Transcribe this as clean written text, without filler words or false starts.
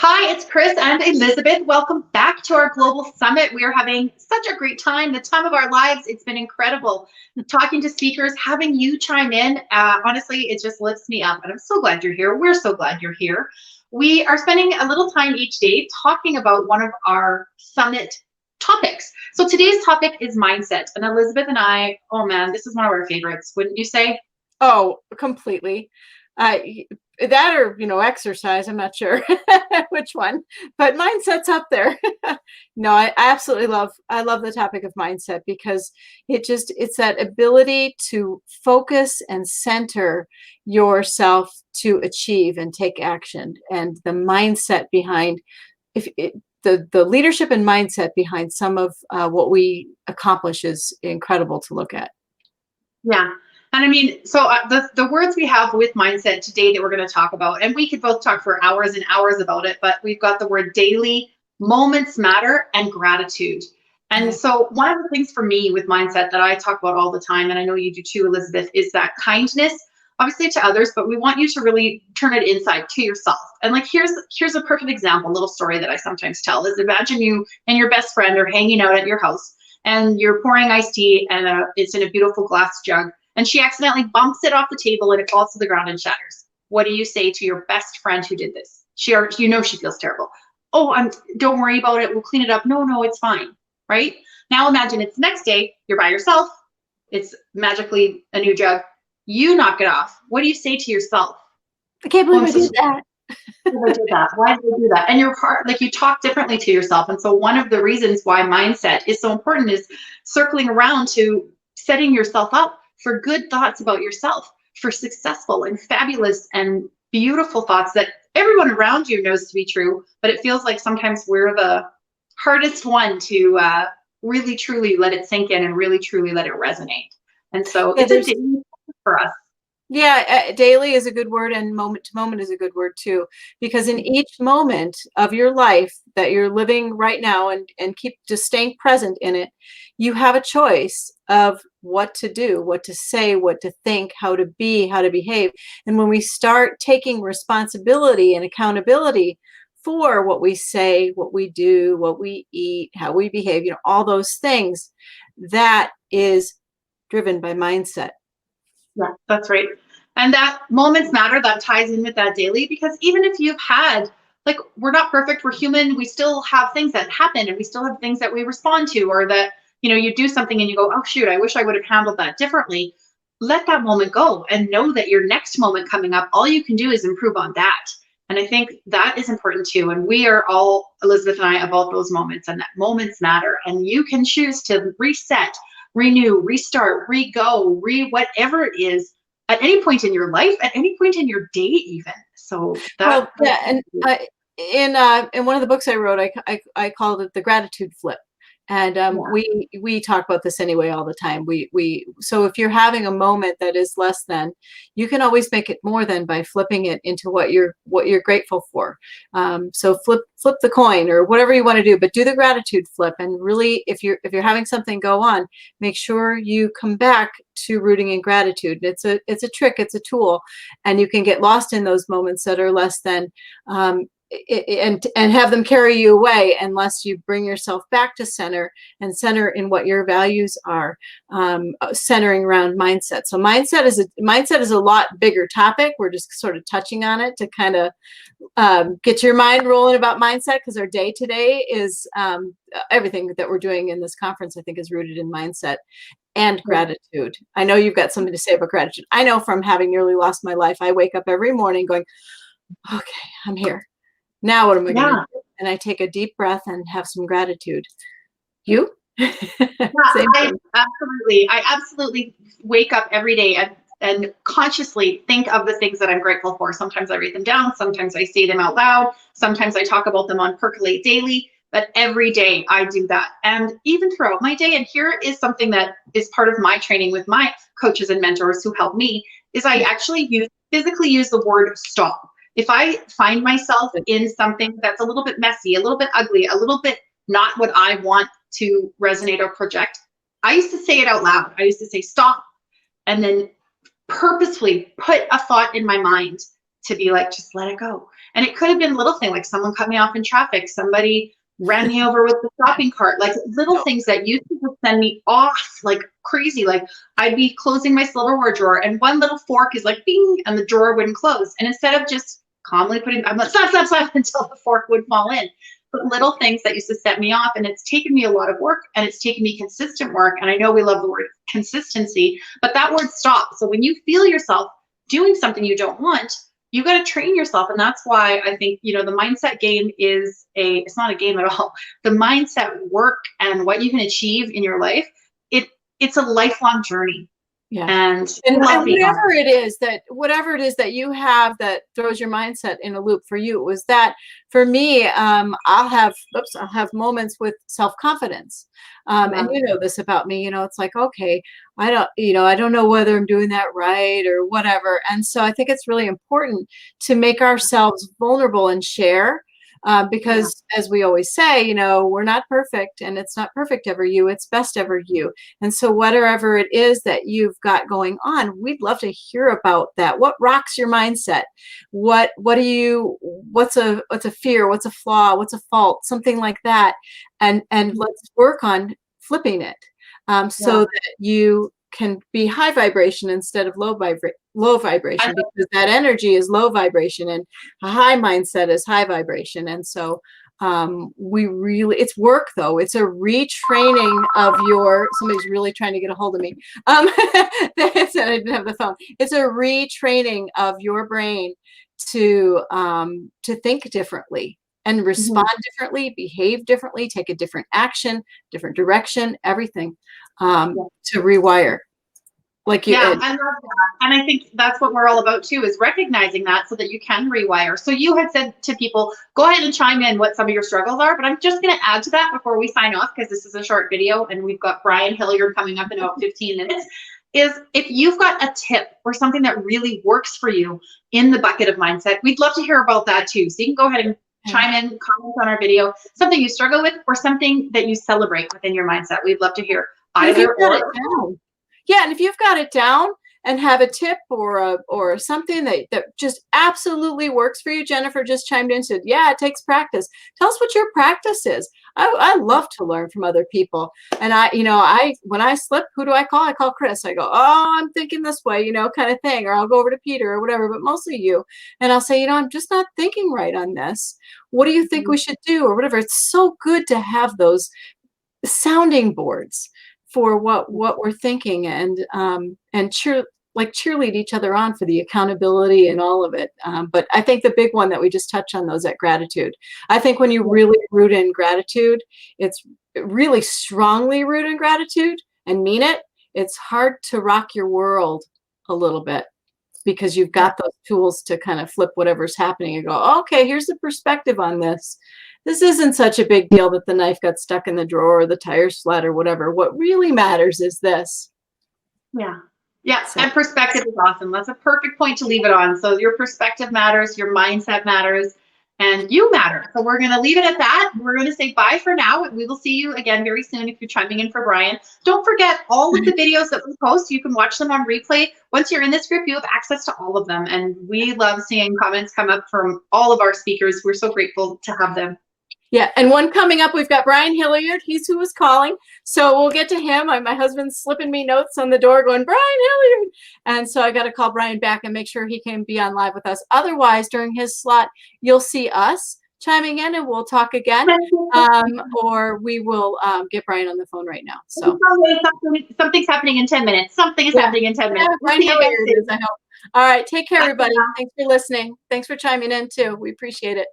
Hi, it's Kris and Elizabeth. Welcome back to our global summit. We are having such a great time, the time of our lives. It's been incredible talking to speakers, having you chime in. Honestly, it just lifts me up, and I'm so glad you're here. We're so glad you're here. We are spending a little time each day talking about one of our summit topics. So today's topic is mindset, and Elizabeth and I, oh man, this is one of our favorites, wouldn't you say? Oh, completely. That or, exercise. I'm not sure which one, but mindset's up there. No, I absolutely I love the topic of mindset because it's that ability to focus and center yourself to achieve and take action. And the mindset behind the leadership and mindset behind some of what we accomplish is incredible to look at. Yeah. And I mean, so the words we have with mindset today that we're going to talk about, and we could both talk for hours and hours about it, but we've got the word daily, moments matter, and gratitude. And so one of the things for me with mindset that I talk about all the time, and I know you do too, Elizabeth, is that kindness, obviously to others, but we want you to really turn it inside to yourself. And like, here's a perfect example, a little story that I sometimes tell is imagine you and your best friend are hanging out at your house and you're pouring iced tea and it's in a beautiful glass jug. And she accidentally bumps it off the table and it falls to the ground and shatters. What do you say to your best friend who did this? She feels terrible. Oh, don't worry about it. We'll clean it up. No, it's fine. Right? Now imagine it's the next day. You're by yourself. It's magically a new jug. You knock it off. What do you say to yourself? I can't believe I did that. Why did I do that? And you talk differently to yourself. And so one of the reasons why mindset is so important is circling around to setting yourself up for good thoughts about yourself, for successful and fabulous and beautiful thoughts that everyone around you knows to be true, but it feels like sometimes we're the hardest one to really truly let it sink in and really truly let it resonate. And so it's a daily for us. Yeah, daily is a good word, and moment to moment is a good word too, because in each moment of your life that you're living right now and keep just staying present in it, you have a choice of what to do, what to say, what to think, how to be, how to behave. And when we start taking responsibility and accountability for what we say, what we do, what we eat, how we behave, all those things, that is driven by mindset. Yeah, that's right. And that moments matter, that ties in with that daily, because even if you've had, like, we're not perfect, we're human, we still have things that happen and we still have things that we respond to, or that, you do something and you go, oh shoot, I wish I would have handled that differently. Let that moment go and know that your next moment coming up, all you can do is improve on that. And I think that is important too. And we are all, Elizabeth and I, about those moments, and that moments matter. And you can choose to reset, renew, restart, re-go, whatever it is at any point in your life, at any point in your day, even. So that. Well, yeah, and in one of the books I wrote, I called it the gratitude flip. And we talk about this anyway all the time. So if you're having a moment that is less than, you can always make it more than by flipping it into what you're grateful for. So flip the coin or whatever you want to do, but do the gratitude flip. And really, if you're having something go on, make sure you come back to rooting in gratitude. It's a trick, it's a tool, and you can get lost in those moments that are less than. And have them carry you away unless you bring yourself back to center and center in what your values are, centering around mindset. So mindset is a lot bigger topic. We're just sort of touching on it to kind of get your mind rolling about mindset, because our day today is everything that we're doing in this conference, I think, is rooted in mindset and gratitude. I know you've got something to say about gratitude. I know from having nearly lost my life, I wake up every morning going, okay, I'm here. Now what am I going to do? And I take a deep breath and have some gratitude. You? I absolutely wake up every day and consciously think of the things that I'm grateful for. Sometimes I write them down. Sometimes I say them out loud. Sometimes I talk about them on Percolate Daily. But every day I do that. And even throughout my day, and here is something that is part of my training with my coaches and mentors who help me, is I actually physically use the word stop. If I find myself in something that's a little bit messy, a little bit ugly, a little bit not what I want to resonate or project, I used to say it out loud. I used to say stop, and then purposefully put a thought in my mind to be like, just let it go. And it could have been little things like someone cut me off in traffic, somebody ran me over with the shopping cart, like little things that used to just send me off like crazy. Like I'd be closing my silverware drawer and one little fork is like bing and the drawer wouldn't close. And instead of just calmly putting, I'm like, stop until the fork would fall in. But little things that used to set me off, and it's taken me a lot of work and it's taken me consistent work. And I know we love the word consistency, but that word stop. So when you feel yourself doing something you don't want, you got to train yourself. And that's why I think, you know, the mindset game is it's not a game at all. The mindset work and what you can achieve in your life, it's a lifelong journey. Yeah. And whatever it is that you have that throws your mindset in a loop. For you, it was that. For me, I'll have moments with self-confidence. And you know this about me, you know, it's like, okay, I don't know whether I'm doing that right or whatever. And so I think it's really important to make ourselves vulnerable and share. Because as we always say, you know, we're not perfect, and it's not perfect ever you, it's best ever you. And so whatever it is that you've got going on, we'd love to hear about that. What rocks your mindset? What's a fear? What's a flaw? What's a fault? Something like that. And let's work on flipping it so that you can be high vibration instead of low vibration, because that energy is low vibration and a high mindset is high vibration. And so it's work though. It's a retraining of somebody's really trying to get a hold of me. I didn't have the phone. It's a retraining of your brain to think differently and respond differently, behave differently, take a different action, different direction, everything, to rewire. Like you, I love that. And I think that's what we're all about too, is recognizing that so that you can rewire. So you had said to people, go ahead and chime in what some of your struggles are, but I'm just going to add to that before we sign off, because this is a short video and we've got Brian Hilliard coming up in about 15 minutes, is if you've got a tip or something that really works for you in the bucket of mindset, we'd love to hear about that too. So you can go ahead and chime in, comment on our video, something you struggle with or something that you celebrate within your mindset. We'd love to hear either or. Yeah, and if you've got it down and have a tip or something that just absolutely works for you, Jennifer just chimed in and said, yeah, it takes practice. Tell us what your practice is. I love to learn from other people. And when I slip, who do I call? I call Kris. I go, oh, I'm thinking this way, you know, kind of thing. Or I'll go over to Peter or whatever, but mostly you. And I'll say, you know, I'm just not thinking right on this. What do you think we should do? Or whatever. It's so good to have those sounding boards for what we're thinking, and cheerlead each other on for the accountability and all of it. But I think the big one that we just touched on, those at gratitude. I think when you really root in gratitude, it's really strongly root in gratitude and mean it. It's hard to rock your world a little bit, because you've got those tools to kind of flip whatever's happening and go, okay, here's the perspective on this. This isn't such a big deal that the knife got stuck in the drawer or the tire's flat or whatever. What really matters is this. Yeah. So. And perspective is awesome. That's a perfect point to leave it on. So your perspective matters, your mindset matters, and you matter. So we're going to leave it at that. We're going to say bye for now. We will see you again very soon if you're chiming in for Brian. Don't forget all of the videos that we post. You can watch them on replay. Once you're in this group, you have access to all of them. And we love seeing comments come up from all of our speakers. We're so grateful to have them. Yeah, and one coming up, we've got Brian Hilliard. He's who was calling. So we'll get to him. My husband's slipping me notes on the door going, Brian Hilliard. And so I got to call Brian back and make sure he can be on live with us. Otherwise, during his slot, you'll see us chiming in and we'll talk again. Or we will get Brian on the phone right now. So something's happening in 10 minutes. Something is happening in 10 minutes. Yeah, Brian Hilliard is, I hope. All right, take care, everybody. Thanks for listening. Thanks for chiming in, too. We appreciate it.